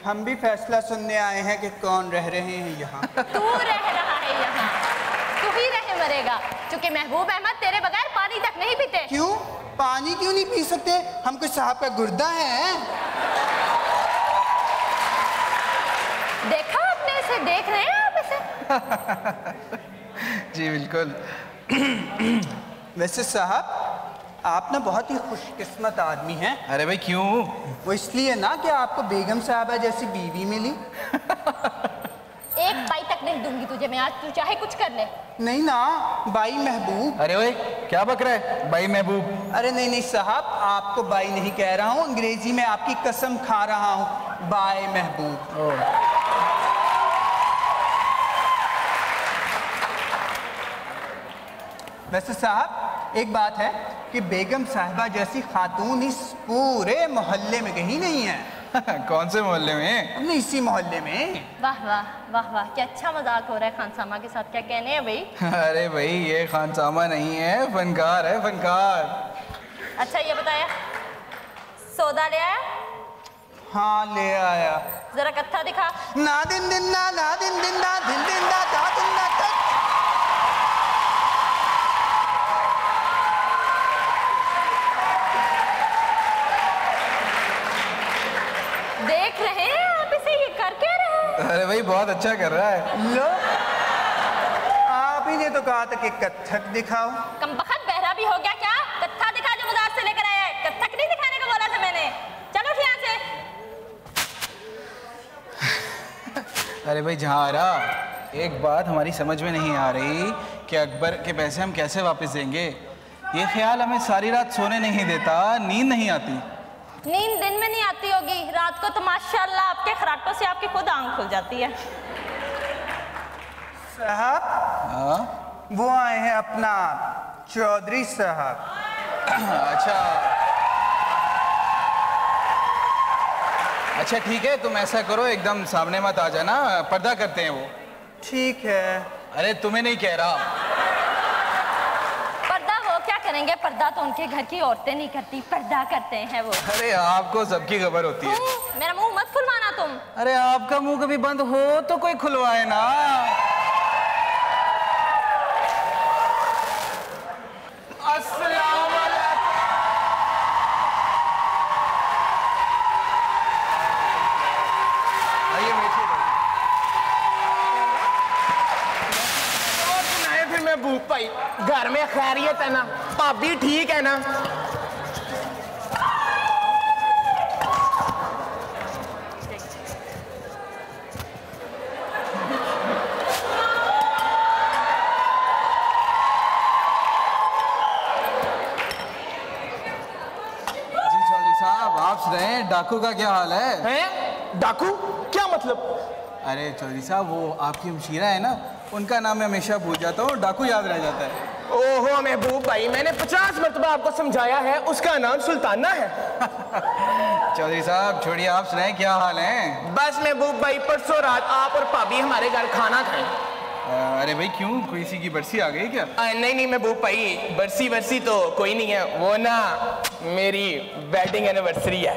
हम भी फैसला सुनने आए हैं कि कौन रह रहे हैं यहाँ। तू रह रहा है यहाँ, तू ही रह मरेगा, क्योंकि महबूब अहमद तेरे बगैर पानी तक नहीं पीते। क्यों? पानी क्यों नहीं पी सकते? हम कोई साहब का गुर्दा है? देखा आपने इसे, देख रहे हैं आप इसे? जी बिल्कुल। वैसे साहब आप ना बहुत ही खुशकिस्मत आदमी हैं। अरे भाई क्यों? वो इसलिए ना कि आपको बेगम साहबा जैसी बीवी मिली। एक बाई तक नहीं दूंगी तुझे मैं आज, तू चाहे कुछ कर ले। नहीं ना, बाई महबूब। अरे ओए क्या बक रहा है बाई महबूब? अरे नहीं नहीं साहब, आपको बाई नहीं कह रहा हूँ, अंग्रेजी में आपकी कसम खा रहा हूँ, बाई महबूब। वैसे साहब एक बात है कि बेगम साहिबा जैसी खातून इस पूरे मोहल्ले में कहीं नहीं है। कौन से मोहल्ले में? अपने इसी मोहल्ले में। वाह वाह वाह वाह, क्या अच्छा मजाक हो रहा है खानसामा के साथ, क्या कहने हैं भाई? अरे भाई ये खानसामा नहीं है, फनकार है, फनकार। अच्छा ये बताया, सौदा ले आया? हाँ ले आया। जरा कत्था दिखा। ना दिन दिन ना दिन दिन ना दिन दिन दा दिन ना। देख रहे हैं आप इसे, ये कर क्या रहे हैं? अरे भाई बहुत अच्छा कर रहा है। लो आप ही ने तो कहा था कि कत्थक दिखाओ। कमबख्त बहरा भी हो गया क्या? कत्था दिखा जो बाजार से लेकर आया है, कत्थक नहीं दिखाने को बोला था मैंने। चलो उठ यहाँ से। अरे भाई जहाँ आ रहा, एक बात हमारी समझ में नहीं आ रही कि अकबर के पैसे हम कैसे वापस देंगे। ये ख्याल हमें सारी रात सोने नहीं देता, नींद नहीं आती। नींद दिन में नहीं आती होगी, रात को तो माशाल्लाह आपके खराटों से आपकी खुद आंख खुल जाती है। साहब वो आए हैं अपना चौधरी साहब। अच्छा ठीक है, तुम ऐसा करो एकदम सामने मत आ जाना, पर्दा करते हैं वो। ठीक है। अरे तुम्हें नहीं कह रहा। पर्दा वो क्या करेंगे, पर्दा तो उनके घर की औरतें नहीं करती, पर्दा करते हैं वो। अरे आपको सबकी खबर होती है। मेरा मुंह मत खुलवाना तुम। अरे आपका मुंह कभी बंद हो तो कोई खुलवाए ना। अस्सलाम वालेकुम। आइए बैठिए। और सुनाए फिर मैं भूख पाई, घर में खैरियत है ना? भाभी ठीक है ना? आप सुनाए, डाकू का क्या हाल है? हैं? डाकू? क्या मतलब? अरे चौधरी साहब वो आपकी मशीरा है ना, उनका नाम मैं हमेशा भूल जाता हूँ, डाकू याद रह जाता है। ओहो महबूब भाई, मैंने 50 मरतबा आपको समझाया है, उसका नाम सुल्ताना है। चौधरी साहब छोड़िए, आप सुनाए क्या हाल है? बस महबूब भाई, परसों रात आप और भाभी हमारे घर खाना खाएं। अरे भाई क्यों, कोई सी की बरसी आ गई क्या? नहीं नहीं महबूब भाई, बरसी तो कोई नहीं है, वो ना मेरी वेडिंग एनिवर्सरी है।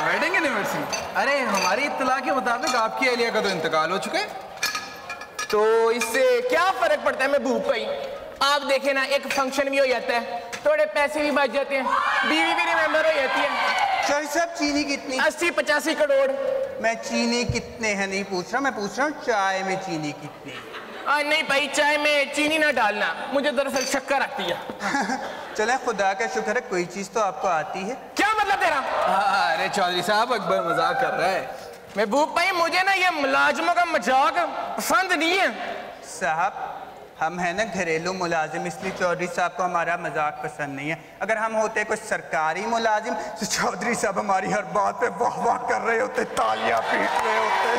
Wedding anniversary? अरे हमारी इत्तला के मुताबिक आपकी अहलिया का तो इंतकाल हो चुका है। तो इससे क्या फर्क पड़ता है महबूब भाई? आप देखें ना, एक फंक्शन भी हो जाता है, थोड़े पैसे भी बच जाते हैं, बीवी भी रिमेंबर हो जाती है। चौधरी साहब चीनी कितनी? 80-85 करोड़। मैं चीनी कितने हैं नहीं पूछ रहा, मैं पूछ रहा हूँ चाय में चीनी कितनी? नहीं भाई, चाय में चीनी ना डालना, मुझे दरअसल शक्कर आती है। चले खुदा का शुक्र है कोई चीज तो आपको आती है। क्या मतलब तेरा? अरे चौधरी साहब अकबर मजाक कर रहा है। महबूब भाई मुझे ना ये मुलाजमों का मजाक पसंद नहीं है। साहब हम हैं ना घरेलू मुलाजिम, इसलिए चौधरी साहब को हमारा मजाक पसंद नहीं है। अगर हम होते कोई सरकारी मुलाजिम तो चौधरी साहब हमारी हर बात पे वाह वाह कर रहे होते, तालियां पीट रहे होते।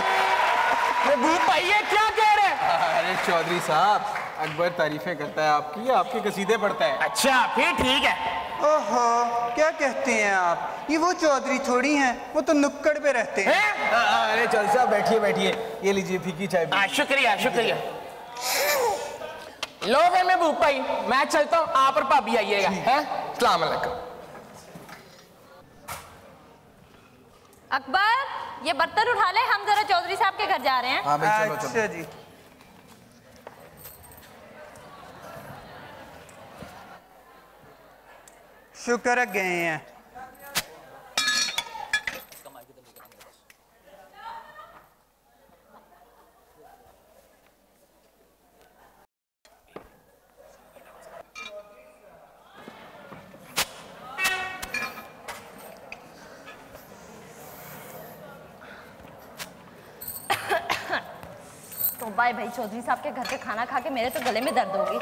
महबूब भाई ये क्या कह रहे हैं? अरे चौधरी साहब अकबर तारीफें करता है आपकी, आपके कसीदे पढ़ता है। अच्छा फिर ठीक है। ओहो क्या कहते हैं आप, ये वो चौधरी थोड़ी हैं, वो तो नुक्कड़ पे रहते हैं। अरे चौधरी साहब बैठिए बैठिए, ये लीजिए फीकी चाय। शुक्रिया शुक्रिया। लो फिर महबूब भाई मैं चलता हूँ, आप और भाभी आइएगा। हैं? अस्सलाम वालेकुम। अकबर ये बर्तन उठा ले, हम जरा चौधरी साहब के घर जा रहे हैं। हाँ भाई चलो अच्छा जी। शुक्र है गए हैं। तो भाई चौधरी साहब के घर के खाना खा के मेरे तो गले में दर्द होगी।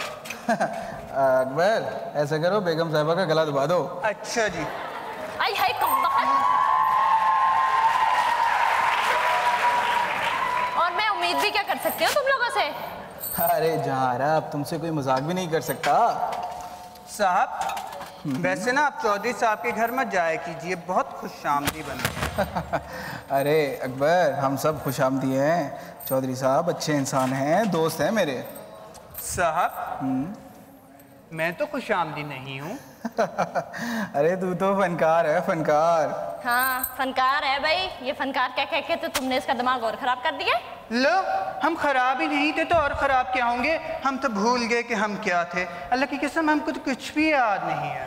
अकबर ऐसा करो, बेगम साहिबा का गला दबा दो। अच्छा जी। आई हाय और मैं उम्मीद भी क्या कर सकती हूँ तुम लोगों से? अरे जहारा, अब तुमसे कोई मजाक भी नहीं कर सकता। साहब वैसे ना आप चौधरी साहब के घर मत जाया कीजिए, बहुत खुशामदी बने। अरे अकबर, हम सब खुशामदी हैं। चौधरी साहब अच्छे इंसान हैं, दोस्त हैं मेरे। साहब मैं तो खुशामदी नहीं हूँ। अरे तू तो फनकार है, फनकार। हाँ फनकार है भाई, ये फनकार कह कह के तो तुमने इसका दिमाग और खराब कर दिया। लो हम खराब ही नहीं थे तो और खराब क्या होंगे? हम तो भूल गए कि हम क्या थे। अल्लाह की कसम हमको तो कुछ भी याद नहीं है।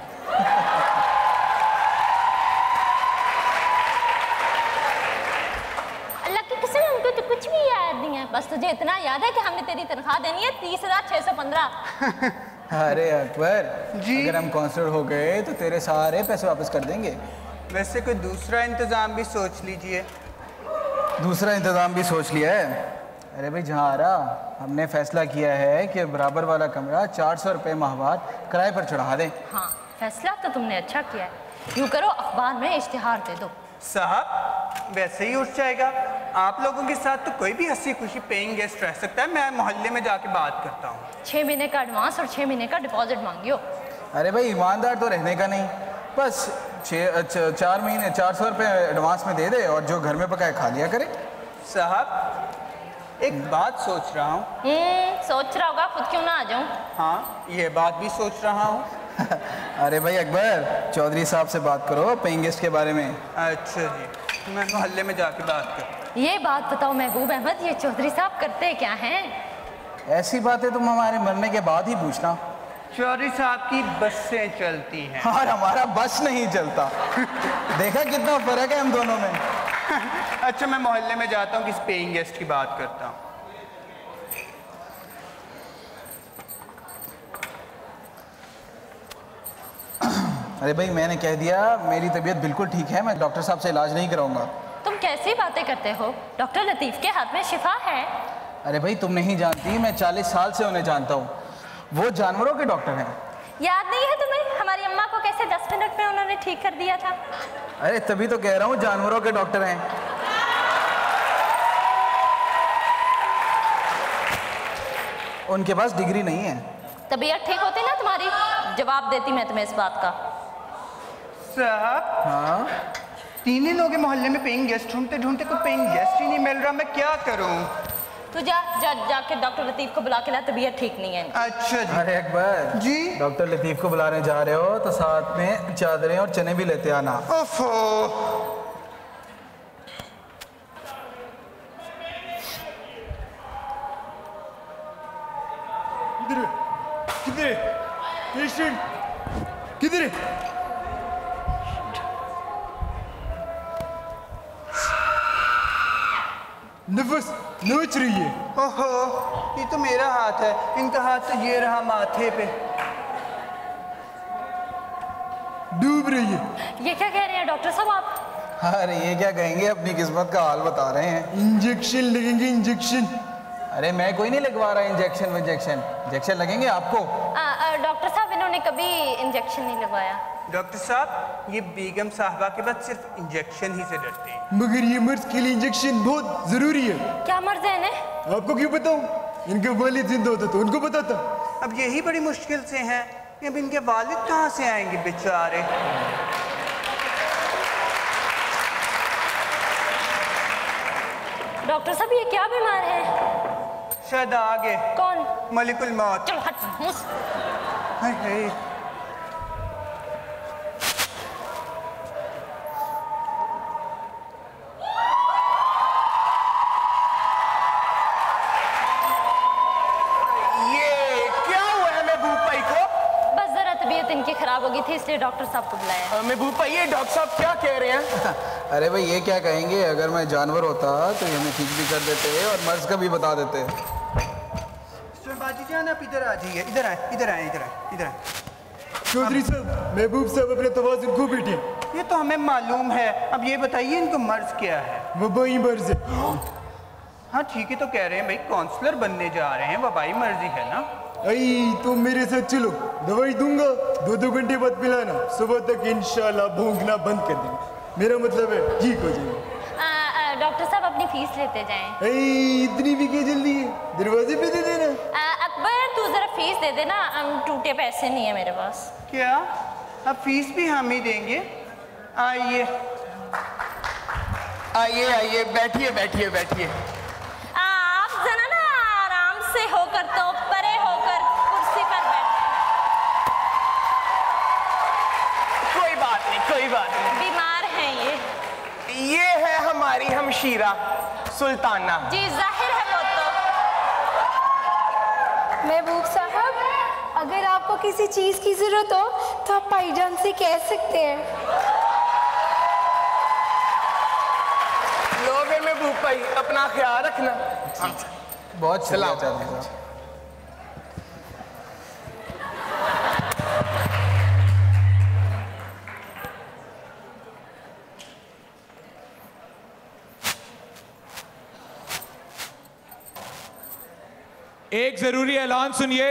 अल्लाह की कसम हमको तो कुछ भी याद नहीं है, बस तुझे इतना याद है कि हमने तेरी तनख्वाह देनी है 30,615। अरे अकबर जी? अगर हम काउंसलर हो गए तो तेरे सारे पैसे वापस कर देंगे। वैसे कोई दूसरा इंतजाम भी सोच लीजिए। दूसरा इंतजाम भी सोच लिया है? अरे भाई जहारा, हमने फैसला किया है कि बराबर वाला कमरा 400 रुपये माहवार किराए पर चढ़ा दें। हाँ फैसला तो तुमने अच्छा किया है। यूँ करो अखबार में इश्तिहार दे दो। साहब वैसे ही उठ जाएगा। आप लोगों के साथ तो कोई भी हंसी खुशी पेइंग गेस्ट रह सकता है। मैं मोहल्ले में जाके बात करता हूँ। 6 महीने का एडवांस और 6 महीने का डिपॉजिट मांगियो। अरे भाई ईमानदार तो रहने का नहीं, बस 4 महीने 400 रुपये एडवांस में दे दे और जो घर में पकाए खा लिया करे। साहब एक बात सोच रहा हूँ। सोच रहा होगा, खुद क्यों ना आ जाऊँ? हाँ ये बात भी सोच रहा हूँ। अरे भाई अकबर, चौधरी साहब से बात करो पेइंग गेस्ट के बारे में। अच्छा जी, मैं मोहल्ले में जाके बात करता हूँ। ये बात बताओ महबूब अहमद, ये चौधरी साहब करते क्या हैं? ऐसी बातें तुम हमारे मरने के बाद ही पूछना। चौधरी साहब की बसें चलती हैं और हमारा बस नहीं चलता। देखा कितना फर्क है हम दोनों में। अच्छा मैं मोहल्ले में जाता हूँ, किस पेइंग गेस्ट की बात करता हूँ। अरे भाई मैंने कह दिया मेरी तबीयत बिल्कुल ठीक है, मैं डॉक्टर साहब से इलाज नहीं कराऊंगा। तुम कैसी बातें करते हो? डॉक्टर लतीफ़ के हाथ में शिफा है। अरे भाई तुम नहीं जानती, मैं 40 साल से उन्हें जानता हूँ। वो जानवरों के डॉक्टर हैं। याद नहीं है तुम्हें हमारी अम्मा को कैसे 10 मिनट में उन्होंने ठीक कर दिया था? अरे तभी तो कह रहा हूँ जानवरों के डॉक्टर हैं। उनके पास डिग्री नहीं है। तबीयत ठीक होती ना तुम्हारी, जवाब देती मैं तुम्हें इस बात का। साहब हाँ तीन ही लोग हैं मोहल्ले में पेइंग गेस्ट, ढूंढते ढूंढते कोई पेइंग गेस्ट ही नहीं मिल रहा। मैं क्या करूं? तू जाके डॉक्टर लतीफ़ को बुला के ला, तबीयत ठीक नहीं है। अच्छा जी। अरे अकबर जी? डॉक्टर लतीफ़ को बुलाने जा रहे हो तो साथ में चादरें और चने भी लेते आना। ओफो किधर है पेशेंट? किधर है? नफस नोच रही है। ओहो ये तो मेरा हाथ है, इनका हाथ तो ये रहा माथे पे। डूब रही है। ये क्या कह रहे हैं डॉक्टर साहब आप? अरे ये क्या कहेंगे, अपनी किस्मत का हाल बता रहे हैं। इंजेक्शन लगेंगे इंजेक्शन। अरे मैं कोई नहीं लगवा रहा इंजेक्शन लगेंगे आपको। डॉक्टर साहब इन्होंने कभी इंजेक्शन नहीं लगवाया। डॉक्टर साहब ये बेगम साहबा के बाद सिर्फ इंजेक्शन ही से डरते हैं। मगर ये मर्ज के लिए इंजेक्शन बहुत जरूरी है। क्या मर्ज है इन्हें? आपको क्यों बताऊं? इनका वालिद जिंदा होता तो उनको बताता। अब यही बड़ी मुश्किल से हैं कि अब इनके वालिद कहाँ से आएंगे बेचारे। डॉक्टर साहब ये क्या बीमार है? शायद आगे कौन? मलिकुल मौत। चलो हट मुस। हाय हाय। खराब हो गई थी इसलिए डॉक्टर साहब को बुलाया। महबूब भाई ये डॉक्टर साहब क्या कह रहे हैं? अरे भाई ये क्या कहेंगे, अगर मैं जानवर होता तो ये हमें ठीक भी कर देते और मर्ज का भी बता देते। बाजी जान आप इधर आ जाइए, इधर आए, इधर आए, इधर आए, इधर आए। चौधरी साहब, महबूब साहब अपने तवाज़ुन खो बैठे। ये तो हमें मालूम है, अब ये बताइए इनको मर्ज क्या है? वबाई मर्ज है। हाँ ठीक है, तो कह रहे हैं भाई काउंसलर बनने जा रहे हैं, वबाई मर्जी है ना। आई तुम मेरे साथ चलो, दवाई दूंगा, 2-2 घंटे बाद पिलाना, सुबह तक इंशाल्लाह भौंकना बंद कर देंगे। मेरा मतलब है ठीक हो जाएगा। डॉक्टर साहब अपनी फीस लेते जाएं। इतनी भी क्या जल्दी है, दरवाजे पे दे देना। अकबर तू जरा फीस दे देना, टूटे पैसे नहीं है मेरे पास। क्या? अब फीस भी हम ही देंगे? आइए आइए आइए, बैठिए बैठिए बैठिए। आप जरा ना आराम से होकर, तो परे होकर कुर्सी पर बैठ। कोई बात नहीं, कोई बात नहीं। बीमार हैं ये है हमारी हमशीरा सुल्ताना। जी जाहिर है वो तो। महबूब साहब, अगर आपको किसी चीज की जरूरत हो तो आप भाईजान से कह सकते हैं। लो फिर महबूब भाई, अपना ख्याल रखना। बहुत सलाम। चौधरी साहब। एक जरूरी ऐलान सुनिए।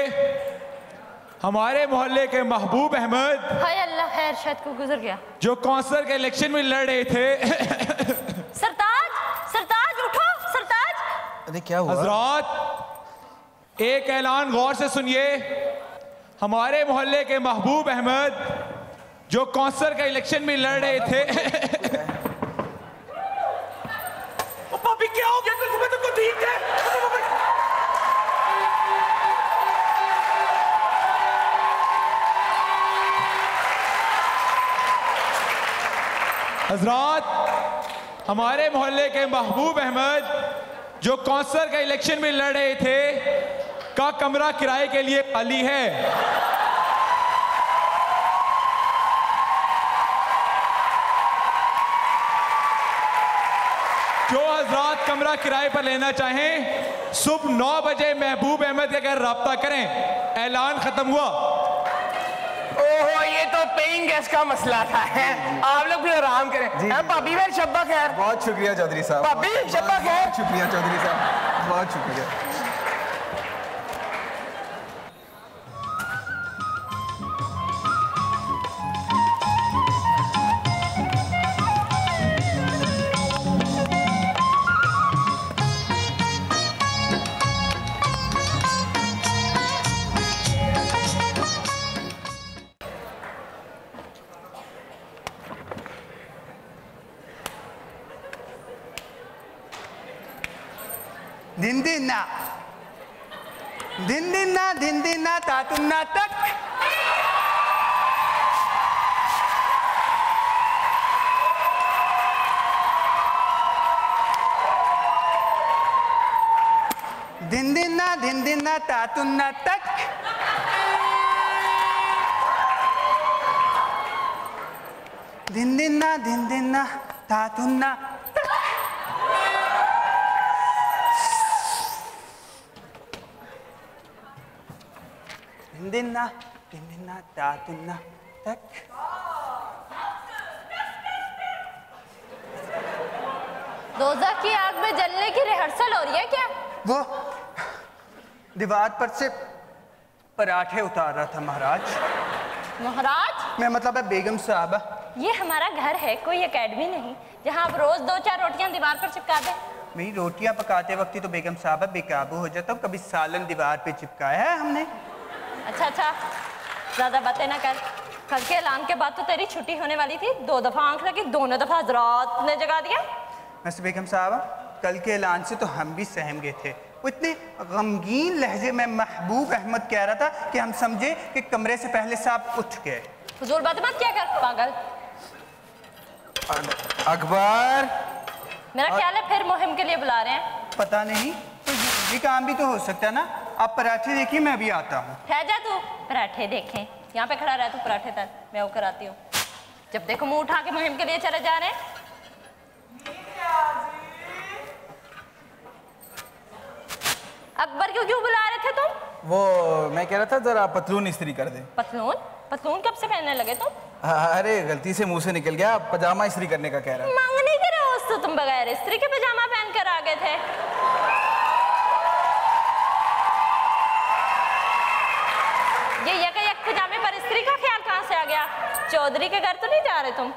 हमारे मोहल्ले के महबूब अहमद, हाय अल्लाह खैर, शायद को गुजर गया, जो काउंसलर के इलेक्शन में लड़ रहे थे। सरताज, सरताज उठो, सरताज। अरे क्या हुआ? हजरात एक ऐलान गौर से सुनिए। हमारे मोहल्ले के महबूब अहमद, जो काउंसलर के इलेक्शन में लड़ रहे थे। पापी क्या हो गया? कुछ तो ठीक है। हजरात हमारे मोहल्ले के महबूब अहमद, जो काउंसलर के इलेक्शन में लड़ रहे थे, का कमरा किराए के लिए खाली है। जो हजरात कमरा किराए पर लेना चाहें, सुबह 9 बजे महबूब अहमद के घर राब्ता करें। ऐलान खत्म हुआ। ओहो, ये तो पेइंग गेस्ट का मसला था है। आप लोग भी आराम करें। भाभी भाई शब्बा खैर। बहुत शुक्रिया चौधरी साहब। भाभी शब्बा खैर। बहुत शुक्रिया चौधरी साहब, बहुत शुक्रिया। दिन दिन ना, दिन दिन ना, दिन दिन ना, तातुन्ना तक। दिन दिन ना, दिन दिन ना, तातुन्ना तक। दिन दिन ना, दिन दिन ना, तातुन्ना तक। दिन ना, तातुन्ना तक। दोज़ख की आग में जलने की रिहर्सल हो रही है क्या? वो दीवार पर से पराठे उतार रहा था महाराज। महाराज? मैं मतलब है बेगम साहब। ये हमारा घर है, कोई एकेडमी नहीं जहाँ आप रोज 2-4 रोटियां दीवार पर चिपका दें। मेरी रोटियां पकाते वक्त ही तो बेगम साहब बेकाबू हो जाता हूँ। कभी सालन दीवार पे चिपकाया है हमने? अच्छा अच्छा, ज्यादा बातें ना कर। कल के ऐलान के बाद तो तेरी छुट्टी होने वाली थी, 2 दफा आंख लगी, दोनों दफा हजरात ने जगा दिया। वैसे बेगम साहब, कल के ऐलान से तो हम भी सहम गए थे। वो इतने गमगीन लहजे में महबूब अहमद कह रहा था कि हम समझे कि कमरे से पहले साहब उठ गए। हुजूर बात मत क्या कर पागल। अकबर, मेरा ख्याल है फिर मुहिम के लिए बुला रहे हैं। पता नहीं, तो ये काम भी तो हो सकता है ना। आप पराठे देखिए, मैं अभी आता हूँ। ठहर जा तू, पराठे देखें। यहाँ पे खड़ा रह तू पराठे तर, मैं वो कराती हूँ। जब देखो मुंह उठा के मुहिम के लिए चले जा रहे हैं। अकबर क्यों बुला रहे थे तुम? वो मैं कह रहा था जरा पतलून इस्त्री कर दे। पतलून? पतलून कब से पहनने लगे तुम? अरे गलती से मुंह से निकल गया, पजामा इस्त्री करने का कह रहा है। मांगने के रोज तो तुम बगैर इस्त्री के पजामा पहन कर आ गए थे। ये यक पजामे पर इस्त्री का ख्याल कहाँ से आ गया? चौधरी के घर तो नहीं जा रहे तुम?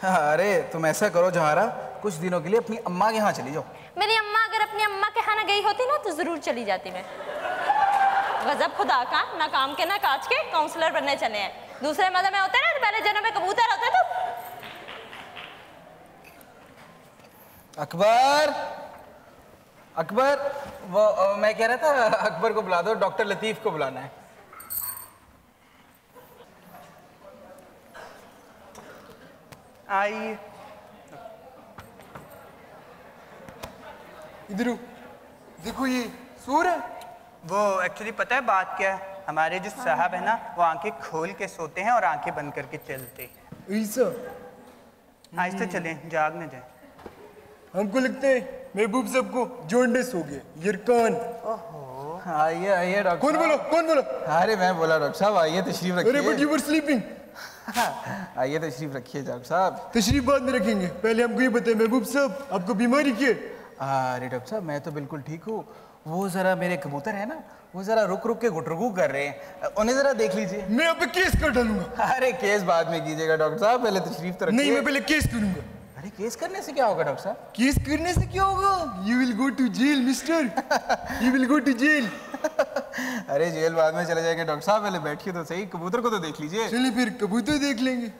अरे तुम ऐसा करो जहारा, कुछ दिनों के लिए अपनी अम्मा के यहाँ चली जाओ। मेरी अम्मा अगर अपनी अम्मा के यहाँ ना गई होती ना तो जरूर चली जाती मैं। गजब खुदा का, ना काम के ना काज के काउंसलर बनने चले हैं। दूसरे मज़े में होते ना तो पहले जन्म में कबूतर होते तो। अकबर, अकबर, वो मैं कह रहा था अकबर को बुला दो, डॉक्टर लतीफ को बुलाना है। आइए। इधर देखो, ये सूर है। वो एक्चुअली पता है बात क्या है, हमारे जो साहब है ना वो आंखें खोल के सोते हैं और आंखें बंद करके चलते हैं। ऐसा? आहिस्ते चलें, जाग न जाए। हमको लगता है महबूब साहब को जॉन्डिस हो गया, यरकान। आइए आइए डॉक्टर। कौन बोलो, कौन बोलो? अरे मैं बोला डॉक्टर साहब, आइए तशरीफ अरे बट रखिए। You were sleeping. आइए तशरीफ रखिए डॉक्टर साहब। तशरीफ बाद में रखेंगे, पहले हमको ये बताएं महबूब साहब आपको बीमारी क्या है? अरे डॉक्टर साहब मैं तो बिल्कुल ठीक हूँ। वो जरा मेरे कबूतर है ना, वो जरा रुक रुक के गुटरुगु कर रहे हैं, उन्हें जरा देख लीजिए। मैं आप पे केस कर डालूंगा। अरे केस बाद में कीजिएगा डॉक्टर साहब, पहले तशरीफ तो रखिए। नहीं, मैं पहले केस करूंगा। अरे केस करने से क्या होगा डॉक्टर साहब? केस करने से क्या होगा? You will go to jail mister, you will go to jail. अरे जेल बाद में चले जाएंगे डॉक्टर साहब, पहले बैठिए तो सही, कबूतर को तो देख लीजिए। चलिए फिर कबूतर देख लेंगे।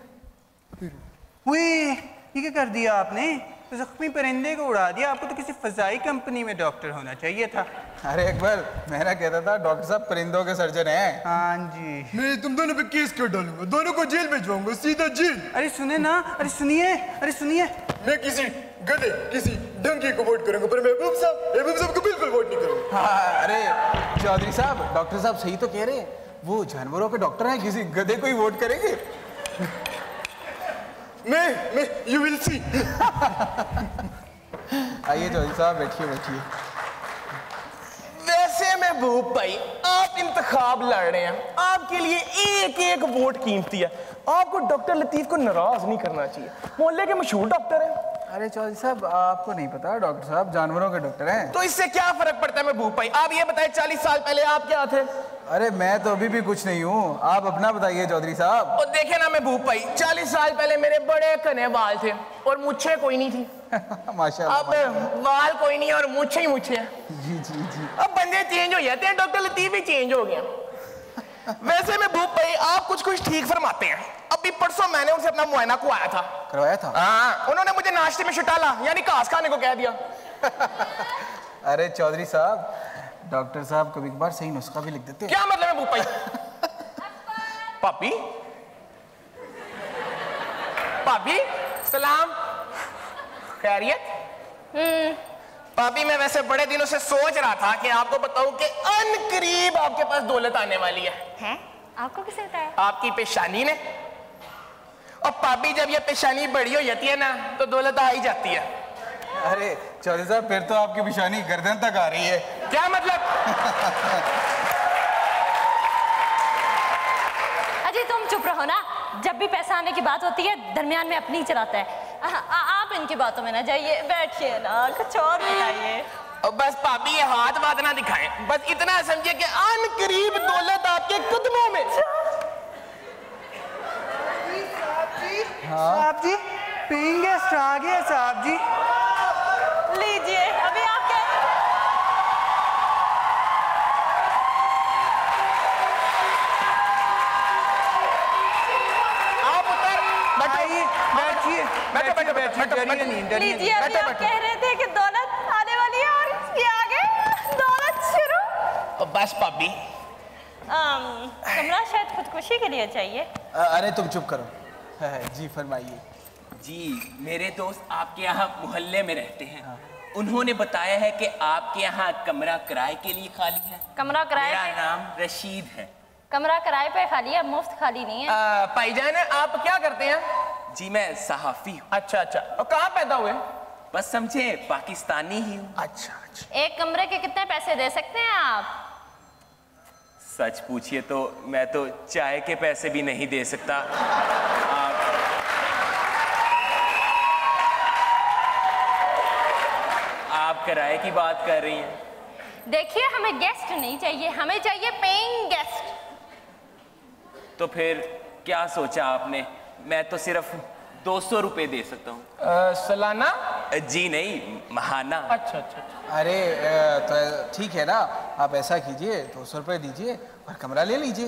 वे ये क्या कर दिया आपने? तो जख्मी परिंदे को उड़ा दिया। आपको तो किसी फजाई कंपनी में डॉक्टर होना चाहिए था। अरे अकबर, मैं कहता था डॉक्टर साहब परिंदों के सर्जन हैं। हाँ जी। मैं तुम दोनों पे केस कर डालूंगा, दोनों को जेल भिजवाऊंगा, सीधा जेल। अरे सुने ना, अरे सुनिए, अरे सुनिए। मैं किसी गधे, किसी डंकी को वोट करूंगा, पर महबूब साहब को बिल्कुल वोट नहीं करूंगा। हाँ, अरे चौधरी साहब, डॉक्टर साहब सही तो कह रहे हैं, वो जानवरों के डॉक्टर हैं, किसी गधे को ही वोट करेंगे। मैं यू विल सी। आइए चौधरी साहब, बैठिए बैठिए। वैसे महबूब भाई, आप इंतखाब लड़ रहे हैं, आपके लिए एक एक वोट कीमती है। आपको डॉक्टर लतीफ को नाराज नहीं करना चाहिए, मोहल्ले के मशहूर डॉक्टर हैं। अरे चौधरी साहब आपको नहीं पता, डॉक्टर साहब जानवरों के डॉक्टर हैं। तो इससे क्या फर्क पड़ता है महबूब भाई? आप ये बताएं 40 साल पहले आप क्या थे? अरे मैं तो अभी भी कुछ नहीं हूँ, आप अपना बताइए चौधरी साहब। और देखे ना महबूब भाई, 40 साल पहले मेरे बड़े घने बाल थे और मुच्छे कोई नहीं थी। माशाल्लाह। अब बाल कोई नहीं और मुच्छे ही मुच्छे हैं। जी जी जी। अब बंदे चेंज हो जाते हैं, डॉक्टर लतीफ भी चेंज हो गया। वैसे महबूब भाई आप कुछ कुछ ठीक फरमाते हैं। अभी परसों मैंने उनसे अपना मुआयना करवाया था। करवाया था? हाँ, उन्होंने मुझे नाश्ते में शुटाला यानी घास खाने को कह दिया। अरे चौधरी साहब, डॉक्टर साहब कभी कभार सही नुस्खा भी लिख देते हैं। क्या मतलब है महबूब भाई? पापी, पापी सलाम, खैरियत? पापी मैं वैसे बड़े दिनों से सोच रहा था कि आपको बताऊं कि अनकरीब आपके पास दौलत आने वाली है। हैं? आपको किसने बताया? आपकी पेशानी ने। और पापी जब ये पेशानी बड़ी हो जाती है ना तो दौलत आ ही जाती है। अरे चौधरी साहब, फिर तो आपकी पेशानी गर्दन तक आ रही है। क्या मतलब? अजी तुम चुप रहो ना, जब भी पैसा आने की बात होती है दरमियान में अपनी चलाता है। आप इनकी बातों में ना जाइए, बैठिए ना, कुछ और बताइए। और बस पापी ये हाथ बात ना दिखाएं, बस इतना समझिए कि अनकरीब दौलत आपके कदमों में। साहब जी पेइंग गेस्ट आ गए साहब जी। लीजिए, अभी आप क्या? आप उतर बैठिए बैठिए बैठिए बैठिए, डरिए नहीं, डरिए लीजिए, नहीं। अभी आप कह रहे थे कि दौलत आने वाली है और इसके आगे दौलत शुरू। और बस पापी कमरा शायद खुदकुशी के लिए चाहिए। अरे तुम चुप करो। जी फरमाइए। जी मेरे दोस्त आपके यहाँ मोहल्ले में रहते हैं। उन्होंने बताया है कि आपके यहाँ कमरा किराए के लिए खाली है। कमरा किराए मेरा पे? नाम रशीद है। कमरा किराए पे खाली है, मुफ्त खाली नहीं है। भाईजान आप क्या करते हैं? जी मैं सहाफी हूँ। अच्छा अच्छा, और कहाँ पैदा हुए? बस समझे पाकिस्तानी ही हूँ। अच्छा अच्छा। एक कमरे के कितने पैसे दे सकते हैं आप? सच पूछिए तो मैं तो चाय के पैसे भी नहीं दे सकता। आप किराए की बात कर रही हैं। देखिए हमें गेस्ट नहीं चाहिए, हमें चाहिए पेइंग गेस्ट। तो फिर क्या सोचा आपने? मैं तो सिर्फ 200 रुपए दे सकता हूँ। सालाना? जी नहीं, महाना। अच्छा अच्छा। अरे तो ठीक है ना, आप ऐसा कीजिए 200 रुपये दीजिए और कमरा ले लीजिए।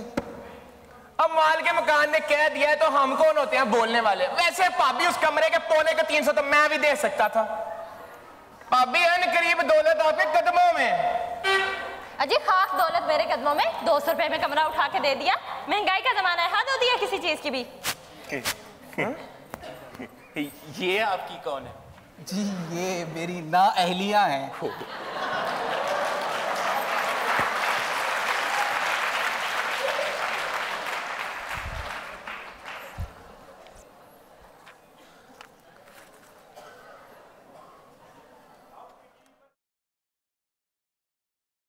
अब माल के मकान ने कह दिया है तो हम कौन होते हैं बोलने वाले? वैसे भाभी उस कमरे के पौने के 300 तो मैं भी दे सकता था। भाभी है करीब दौलत आपके कदमों में। अजी खास दौलत मेरे कदमों में, 200 रुपए में कमरा उठा के दे दिया। महंगाई का जमाना है, हद होती है किसी चीज की भी। ये आपकी कौन है? जी ये मेरी ना अहलियाँ हैं।